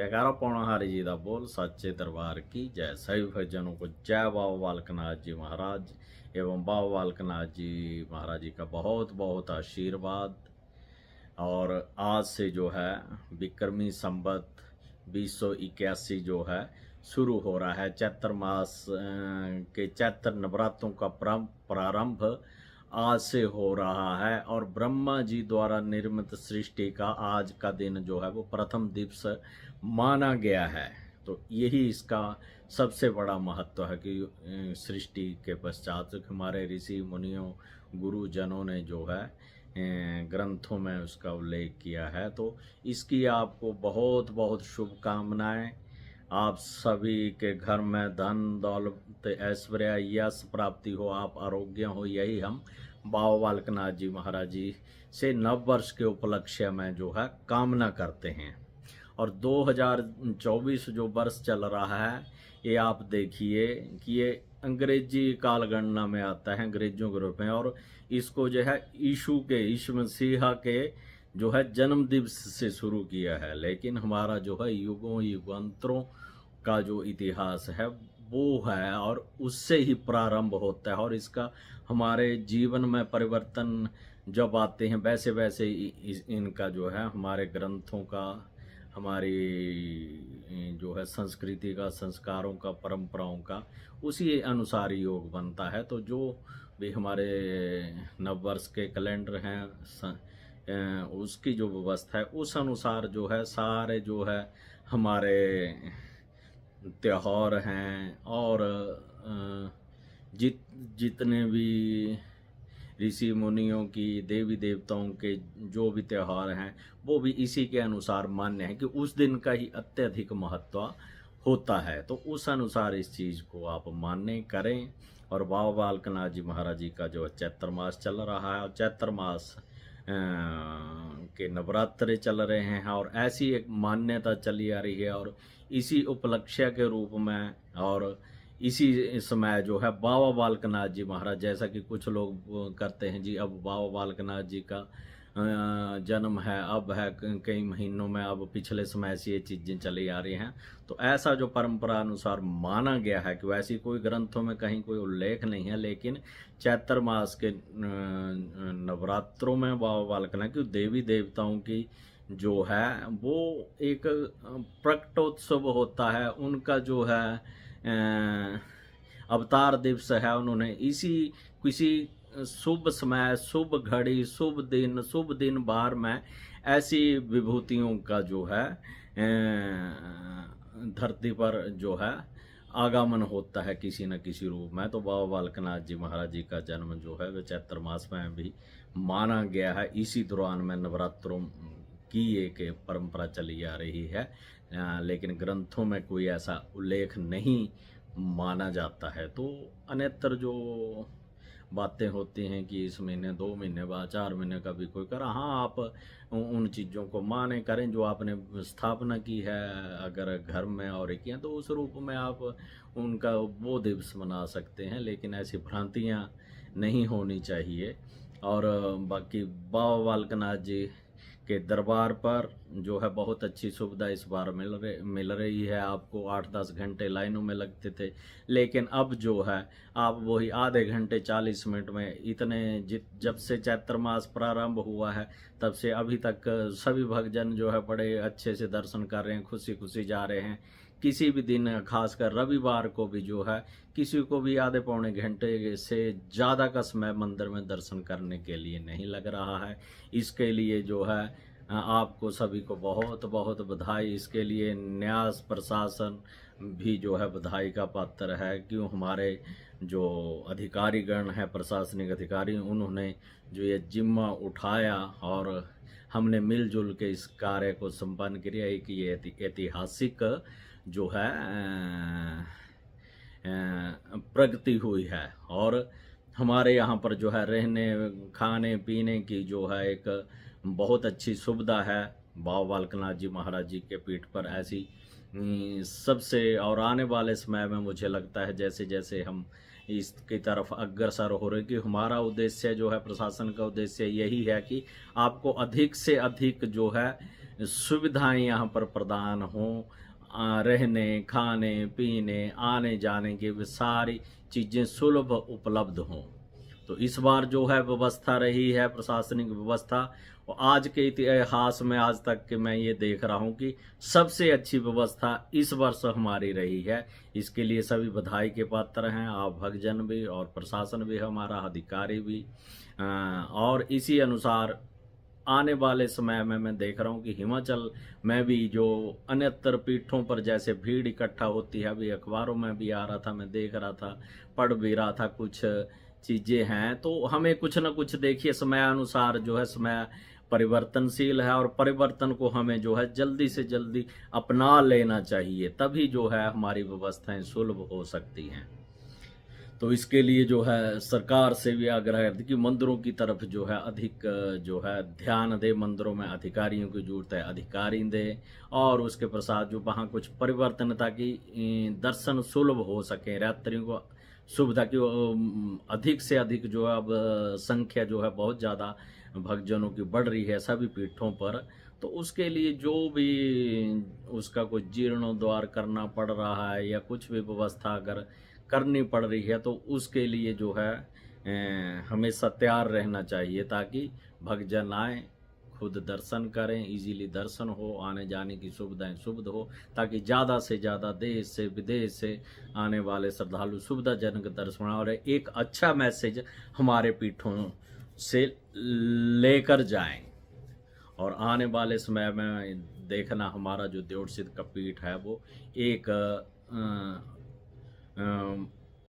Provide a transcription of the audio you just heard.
जयकारा पौणाहारी जी दा बोल सच्चे दरबार की जय। सभी भक्तजनों को जय। बाबा बालकनाथ जी महाराज एवं बाबा बालकनाथ जी महाराज जी का बहुत बहुत आशीर्वाद। और आज से जो है विक्रमी संवत 2081 जो है शुरू हो रहा है। चैत्र मास के चैत्र नवरात्रों का प्रारंभ आज से हो रहा है और ब्रह्मा जी द्वारा निर्मित सृष्टि का आज का दिन जो है वो प्रथम दिवस माना गया है। तो यही इसका सबसे बड़ा महत्व है कि सृष्टि के पश्चात हमारे ऋषि मुनियों गुरुजनों ने जो है ग्रंथों में उसका उल्लेख किया है। तो इसकी आपको बहुत बहुत शुभकामनाएं। आप सभी के घर में धन दौलत ऐश्वर्य यश प्राप्ति हो, आप आरोग्य हो, यही हम बाबा बालकनाथ जी महाराज जी से नव वर्ष के उपलक्ष्य में जो है कामना करते हैं। और 2024 जो वर्ष चल रहा है ये आप देखिए कि ये अंग्रेजी कालगणना में आता है, अंग्रेजों के रूप में, और इसको जो है यीशु मसीहा के जो है जन्म दिवस से शुरू किया है। लेकिन हमारा जो है युगों युगांतरों का जो इतिहास है वो है और उससे ही प्रारंभ होता है। और इसका हमारे जीवन में परिवर्तन जब आते हैं वैसे वैसे इनका जो है हमारे ग्रंथों का, हमारी जो है संस्कृति का, संस्कारों का, परंपराओं का उसी अनुसार योग बनता है। तो जो भी हमारे नववर्ष के कैलेंडर हैं उसकी जो व्यवस्था है उस अनुसार जो है सारे जो है हमारे त्योहार हैं और जितने भी ऋषि मुनियों की, देवी देवताओं के जो भी त्योहार हैं वो भी इसी के अनुसार मान्य है कि उस दिन का ही अत्यधिक महत्व होता है। तो उस अनुसार इस चीज़ को आप मान्य करें। और बाबा बालकनाथ जी महाराज जी का जो चैत्र मास चल रहा है और चैत्र मास के नवरात्रे चल रहे हैं और ऐसी एक मान्यता चली आ रही है। और इसी उपलक्ष्य के रूप में और इसी समय जो है बाबा बालकनाथ जी महाराज, जैसा कि कुछ लोग करते हैं जी अब बाबा बालकनाथ जी का जन्म है, अब है कई महीनों में, अब पिछले समय से ये चीज़ें चली आ रही हैं। तो ऐसा जो परंपरा अनुसार माना गया है कि वैसी कोई ग्रंथों में कहीं कोई उल्लेख नहीं है, लेकिन चैत्र मास के नवरात्रों में बाबा बालकनाथ की देवी देवताओं की जो है वो एक प्रकटोत्सव होता है। उनका जो है अवतार दिवस है। उन्होंने इसी किसी शुभ समय, शुभ घड़ी, शुभ दिन बार में ऐसी विभूतियों का जो है धरती पर जो है आगमन होता है किसी न किसी रूप में। तो बाबा बालकनाथ जी महाराज जी का जन्म जो है वह चैत्र मास में भी माना गया है। इसी दौरान में नवरात्रों की एक परंपरा चली आ रही है, लेकिन ग्रंथों में कोई ऐसा उल्लेख नहीं माना जाता है। तो अन्यत्र जो बातें होती हैं कि इस महीने, 2 महीने बाद, 4 महीने का भी कोई करा, हाँ आप उन चीज़ों को माने करें जो आपने स्थापना की है अगर घर में और किया तो उस रूप में आप उनका वो दिवस मना सकते हैं। लेकिन ऐसी भ्रांतियाँ नहीं होनी चाहिए। और बाकी बाबा बालकनाथ जी के दरबार पर जो है बहुत अच्छी सुविधा इस बार मिल रही है। आपको 8-10 घंटे लाइनों में लगते थे, लेकिन अब जो है आप वही आधे घंटे 40 मिनट में इतने जब से चैत्र मास प्रारंभ हुआ है तब से अभी तक सभी भक्तजन जो है बड़े अच्छे से दर्शन कर रहे हैं, खुशी खुशी जा रहे हैं। किसी भी दिन, खासकर रविवार को भी जो है किसी को भी आधे पौने घंटे से ज़्यादा का समय मंदिर में दर्शन करने के लिए नहीं लग रहा है। इसके लिए जो है आपको सभी को बहुत बहुत बधाई। इसके लिए न्यास प्रशासन भी जो है बधाई का पात्र है। क्यों हमारे जो अधिकारीगण हैं, प्रशासनिक अधिकारी, उन्होंने जो ये जिम्मा उठाया और हमने मिलजुल के इस कार्य को संपन्न किया। एक ये ऐतिहासिक जो है प्रगति हुई है। और हमारे यहाँ पर जो है रहने खाने पीने की जो है एक बहुत अच्छी सुविधा है। बाबा बालकनाथ जी महाराज जी के पीठ पर ऐसी सबसे, और आने वाले समय में मुझे लगता है जैसे जैसे हम इसकी तरफ अग्रसर हो रहे कि हमारा उद्देश्य जो है, प्रशासन का उद्देश्य यही है कि आपको अधिक से अधिक जो है सुविधाएं यहाँ पर प्रदान हों, रहने खाने पीने आने जाने की भी सारी चीज़ें सुलभ उपलब्ध हों। तो इस बार जो है व्यवस्था रही है प्रशासनिक व्यवस्था, और आज के इतिहास में आज तक के मैं ये देख रहा हूँ कि सबसे अच्छी व्यवस्था इस वर्ष हमारी रही है। इसके लिए सभी बधाई के पात्र हैं, आप भक्तजन भी और प्रशासन भी, हमारा अधिकारी भी। और इसी अनुसार आने वाले समय में मैं देख रहा हूँ कि हिमाचल में भी जो अन्यत्र पीठों पर जैसे भीड़ इकट्ठा होती है, अभी अखबारों में भी आ रहा था, मैं देख रहा था, पढ़ भी रहा था, कुछ चीज़ें हैं। तो हमें कुछ न कुछ देखिए समय अनुसार जो है, समय परिवर्तनशील है और परिवर्तन को हमें जो है जल्दी से जल्दी अपना लेना चाहिए, तभी जो है हमारी व्यवस्थाएं सुलभ हो सकती हैं। तो इसके लिए जो है सरकार से भी आग्रह है कि मंदिरों की तरफ जो है अधिक जो है ध्यान दे, मंदिरों में अधिकारियों की जरूरत है, अधिकारी दे, और उसके प्रसाद जो वहाँ कुछ परिवर्तन, ताकि दर्शन सुलभ हो सके, यात्रियों को सुविधा की अधिक से अधिक जो है अब संख्या जो है बहुत ज़्यादा भक्तजनों की बढ़ रही है सभी पीठों पर। तो उसके लिए जो भी उसका कुछ जीर्णोद्धार करना पड़ रहा है या कुछ भी व्यवस्था अगर करनी पड़ रही है, तो उसके लिए जो है हमेशा तैयार रहना चाहिए, ताकि भक्तजन आए, खुद दर्शन करें, इजीली दर्शन हो, आने जाने की सुविधाएं सुलभ हो, ताकि ज़्यादा से ज़्यादा देश से विदेश से आने वाले श्रद्धालु सुविधाजनक दर्शन, और एक अच्छा मैसेज हमारे पीठों से लेकर जाएं। और आने वाले समय में देखना, हमारा जो देवसिद्ध का पीठ है वो एक